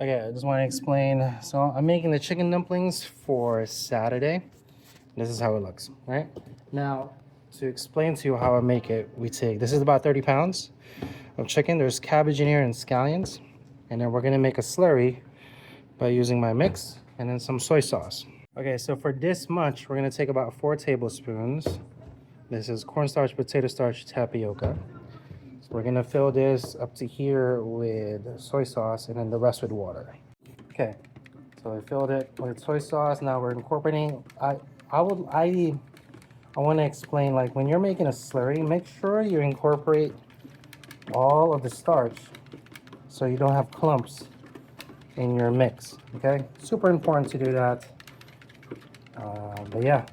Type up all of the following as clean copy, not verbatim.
Okay, I just want to explain. So I'm making the chicken dumplings for Saturday. This is how it looks, right? Now, to explain to you how I make it, this is about 30 pounds of chicken. There's cabbage in here and scallions. And then we're gonna make a slurry by using my mix and then some soy sauce. Okay, so for this much, we're gonna take about 4 tablespoons. This is cornstarch, potato starch, tapioca. We're gonna fill this up to here with soy sauce and then the rest with water. Okay, so I filled it with soy sauce. Now we're incorporating. I want to explain, like, when you're making a slurry, make sure you incorporate all of the starch so you don't have clumps in your mix. Okay, super important to do that. But yeah,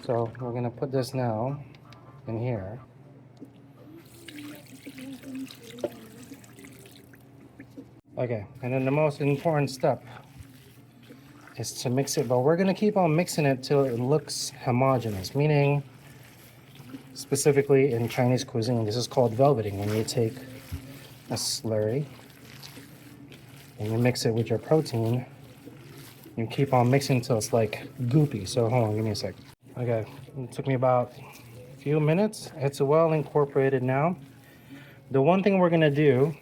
so we're gonna put this now in here. Okay, and then the most important step is to mix it, but we're gonna keep on mixing it till it looks homogeneous, meaning specifically in Chinese cuisine, this is called velveting. When you take a slurry and you mix it with your protein, you keep on mixing till it's like goopy. So hold on, give me a sec. Okay, it took me about a few minutes. It's well incorporated now. The one thing we're gonna do,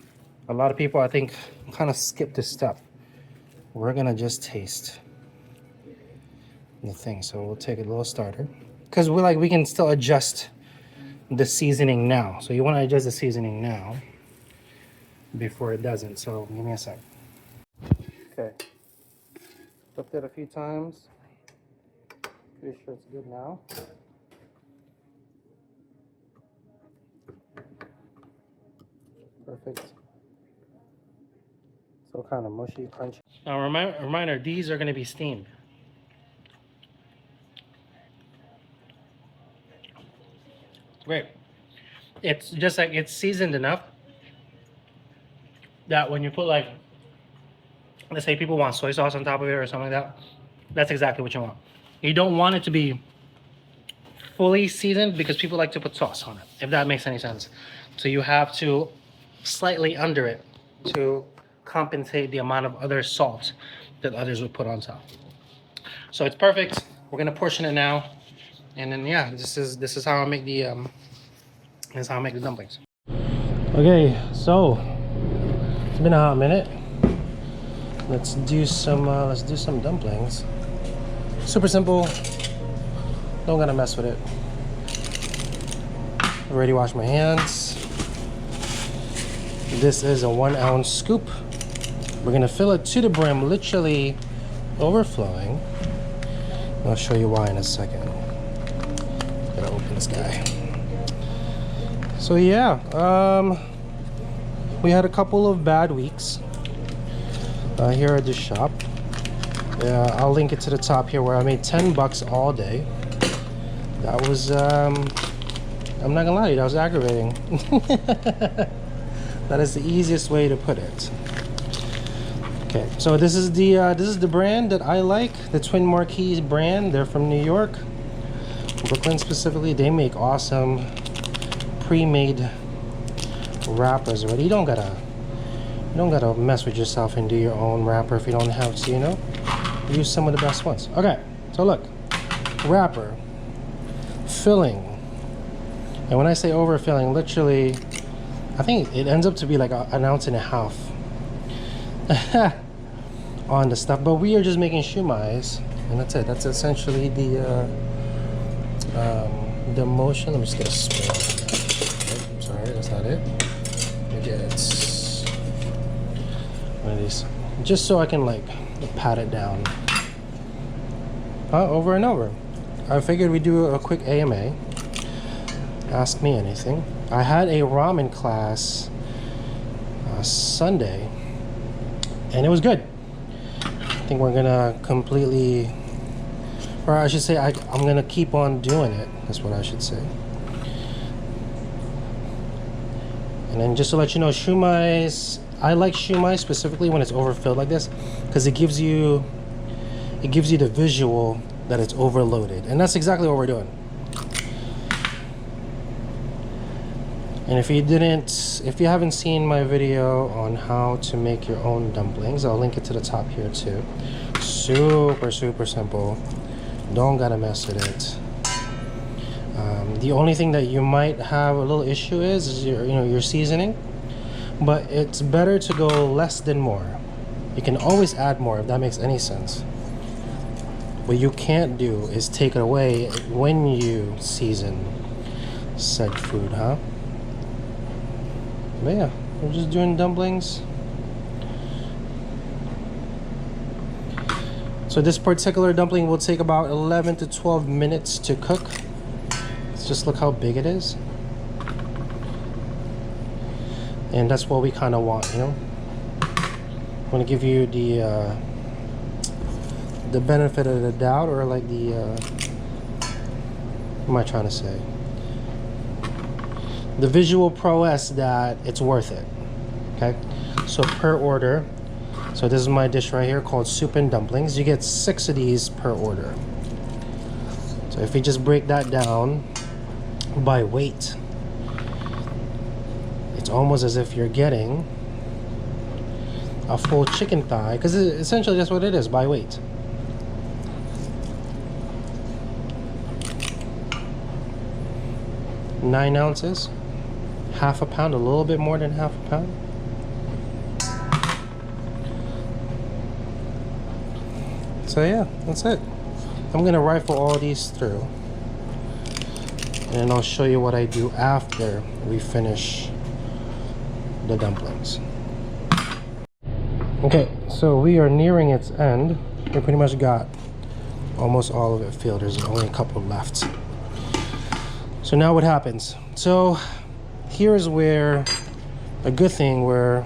a lot of people I think kind of skip this step. We're gonna just taste the thing. So we'll take a little starter because we can still adjust the seasoning now. So you want to adjust the seasoning now before it doesn't. So give me a sec. Okay, flipped it a few times. Pretty sure it's good now. Perfect. So kind of mushy, crunchy. Now reminder, these are going to be steamed. Great. It's just like it's seasoned enough that when you put, like, let's say people want soy sauce on top of it or something like that, that's exactly what you want. You don't want it to be fully seasoned because people like to put sauce on it, if that makes any sense. So you have to slightly under it to compensate the amount of other salt that others would put on top. So it's perfect. We're gonna portion it now, and then yeah, this is how I make the dumplings. Okay, so it's been a hot minute. Let's do some dumplings. Super simple. Don't gotta mess with it. Already washed my hands. This is a 1 ounce scoop. We're gonna fill it to the brim, literally overflowing. I'll show you why in a second. Gotta open this guy. So yeah, we had a couple of bad weeks here at the shop. Yeah, I'll link it to the top here, where I made 10 bucks all day. That was, I'm not gonna lie to you, that was aggravating. That is the easiest way to put it. Okay, so this is the brand that I like, the Twin Marquis brand. They're from New York, Brooklyn specifically. They make awesome pre-made wrappers already. You don't gotta mess with yourself and do your own wrapper if you don't have to, you know. Use some of the best ones. Okay, so look, wrapper, filling, and when I say overfilling, literally, I think it ends up to be like an ounce and a half on the stuff. But we are just making shumais, and that's it. That's essentially the motion. Let me just get a spoon. Oh, sorry, that's not it. Let me get one of these, just so I can like pat it down over and over. I figured we'd do a quick AMA. Ask me anything. I had a ramen class Sunday, and it was good. I think we're gonna completely, or I should say, I'm gonna keep on doing it. That's what I should say. And then just to let you know, shumais, I like shumai specifically when it's overfilled like this, because it gives you the visual that it's overloaded, and that's exactly what we're doing. And if you haven't seen my video on how to make your own dumplings, I'll link it to the top here too. Super simple. Don't gotta mess with it. The only thing that you might have a little issue is your seasoning, but it's better to go less than more. You can always add more if that makes any sense. What you can't do is take it away when you season said food, huh? But yeah, we're just doing dumplings. So this particular dumpling will take about 11 to 12 minutes to cook. Let's just look how big it is. And that's what we kind of want, you know? I want to give you the benefit of the doubt, or like the what am I trying to say? The visual prowess that it's worth it. Okay, so per order, so this is my dish right here called soup and dumplings. You get 6 of these per order. So if you just break that down by weight, it's almost as if you're getting a full chicken thigh, because essentially that's what it is, by weight. Nine ounces, half a pound, a little bit more than half a pound. So yeah, that's it. I'm gonna rifle all these through, and I'll show you what I do after we finish the dumplings. Okay, so we are nearing its end. We pretty much got almost all of it filled. There's only a couple left. So now what happens? So here's where a good thing where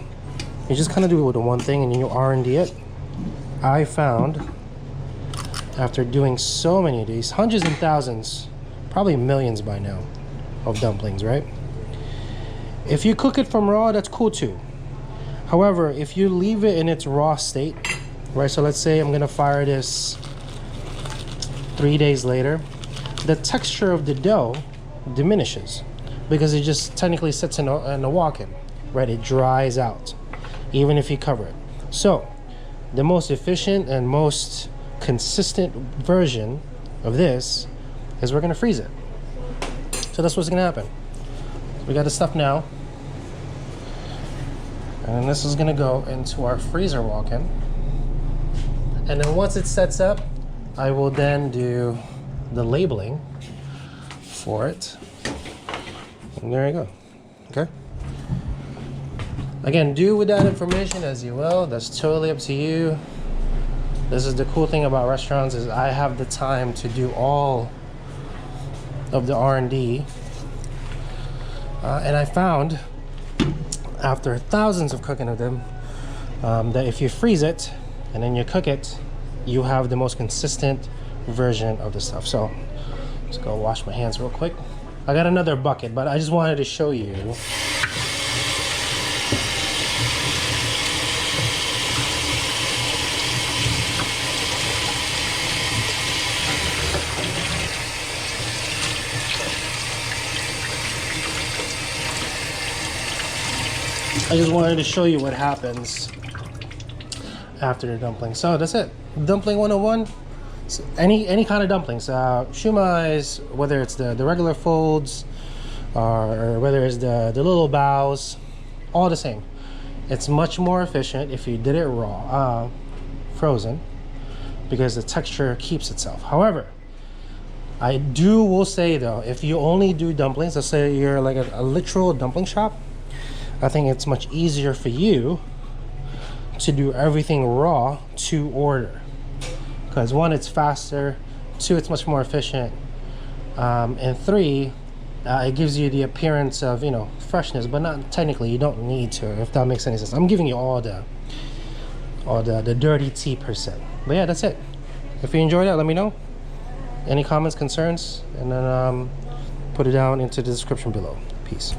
you just kind of do it with the one thing and you R&D it. I found, after doing so many of these, hundreds and thousands, probably millions by now, of dumplings, right? If you cook it from raw, that's cool too. However, if you leave it in its raw state, right? So let's say I'm gonna fire this 3 days later, the texture of the dough diminishes because it just technically sits in a walk-in, right? It dries out, even if you cover it. So the most efficient and most consistent version of this is we're gonna freeze it. So that's what's gonna happen. So we got the stuff now, and this is gonna go into our freezer walk-in. And then once it sets up, I will then do the labeling for it. And there you go. Okay. Again, do with that information as you will. That's totally up to you. This is the cool thing about restaurants, is I have the time to do all of the R&D. And I found, after thousands of cooking of them, that if you freeze it and then you cook it, you have the most consistent version of the stuff. So let's go wash my hands real quick. I got another bucket, but I just wanted to show you. I just wanted to show you what happens after the dumpling. So that's it. Dumpling 101. So any kind of dumplings, Shu Mai's, whether it's the regular folds or whether it's the little bows, all the same. It's much more efficient if you did it raw, frozen, because the texture keeps itself. However, I will say though, if you only do dumplings, let's say you're like a literal dumpling shop, I think it's much easier for you to do everything raw to order. Because 1, it's faster, 2, it's much more efficient, and 3, it gives you the appearance of, you know, freshness, but not technically, you don't need to, if that makes any sense. I'm giving you all the dirty tea per se. But yeah, that's it. If you enjoyed that, let me know. Any comments, concerns, and then put it down into the description below. Peace.